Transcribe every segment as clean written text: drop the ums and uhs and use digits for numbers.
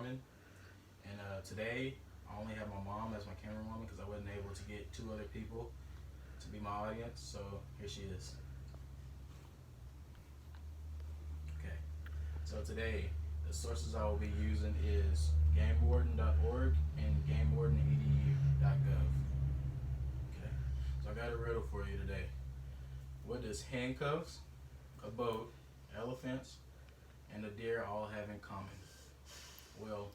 Foreman, and today I only have my mom as my camerawoman because I wasn't able to get two other people to be my audience, so here she is. Okay, so today the sources I will be using is gamewarden.org and gamewardenedu.gov. Okay, so I got a riddle for you today. What does handcuffs, a boat, elephants, and a deer all have in common? Well,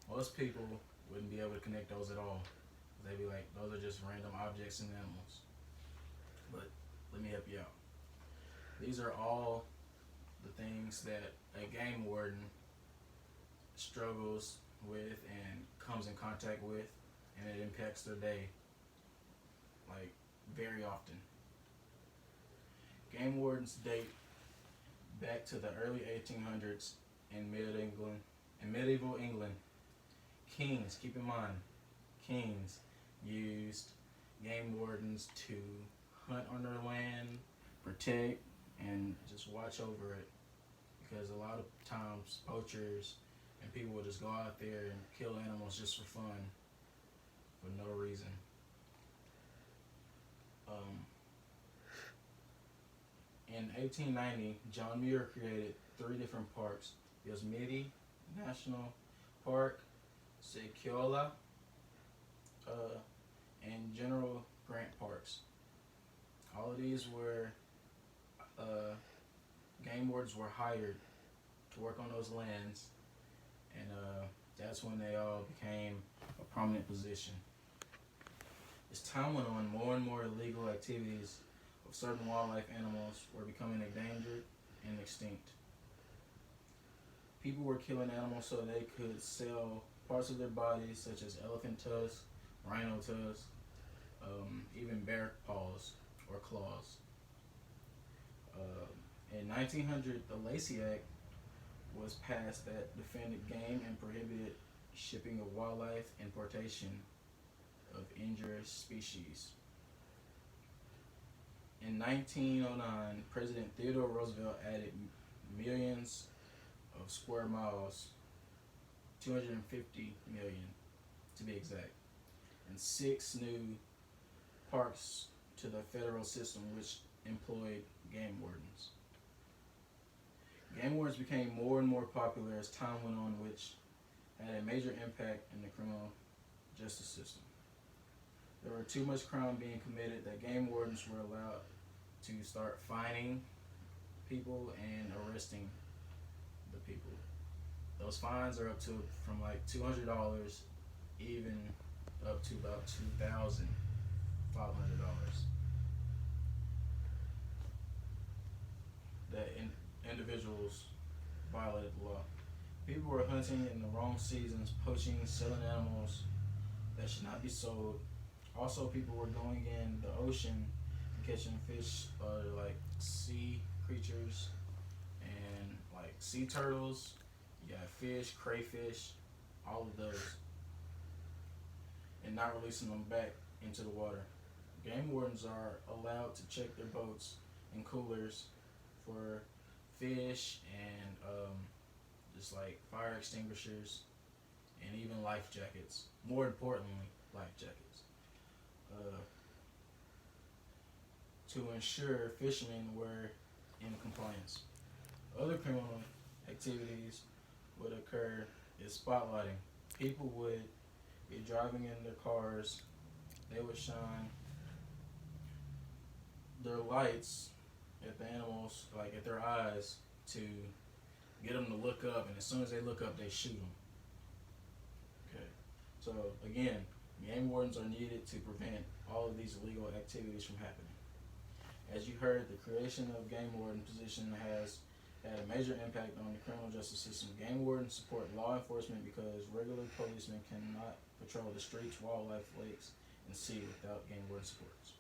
most people wouldn't be able to connect those at all. They'd be like, those are just random objects and animals. But let me help you out. These are all the things that a game warden struggles with and comes in contact with, and it impacts their day, like, very often. Game wardens date back to the early 1800s in medieval England. Kings, keep in mind, kings used game wardens to hunt on their land, protect, and just watch over it. Because a lot of times poachers and people will just go out there and kill animals just for fun, for no reason. In 1890, John Muir created 3 different parks: Yosemite National Park, Sequoia, and General Grant Parks. All of these were game wardens were hired to work on those lands, and that's when they all became a prominent position. As time went on, more and more illegal activities of certain wildlife animals were becoming endangered and extinct. People were killing animals so they could sell parts of their bodies, such as elephant tusks, rhino tusks, even bear paws or claws. In 1900, the Lacey Act was passed that defended game and prohibited shipping of wildlife, importation of injured species. In 1909, President Theodore Roosevelt added millions of square miles, 250 million to be exact, and 6 new parks to the federal system, which employed game wardens. Game wardens became more and more popular as time went on, which had a major impact in the criminal justice system. There were too much crime being committed that game wardens were allowed to start fining people and arresting the people. Those fines are up to from like $200, even up to about $2,500. That individuals violated the law. People were hunting in the wrong seasons, poaching, selling animals that should not be sold. Also, people were going in the ocean and catching fish, like sea creatures and like sea turtles. You got fish, crayfish, all of those, and not releasing them back into the water. Game wardens are allowed to check their boats and coolers for fish and just like fire extinguishers and even life jackets. More importantly, life jackets. To ensure fishermen were in compliance. Other criminal activities would occur is spotlighting. People would be driving in their cars. They would shine their lights at the animals, like at their eyes, to get them to look up, and as soon as they look up, they shoot them. Okay, so again, game wardens are needed to prevent all of these illegal activities from happening. As you heard, the creation of game warden position has had a major impact on the criminal justice system. Game wardens support law enforcement because regular policemen cannot patrol the streets, wildlife, lakes, and sea without game warden supports.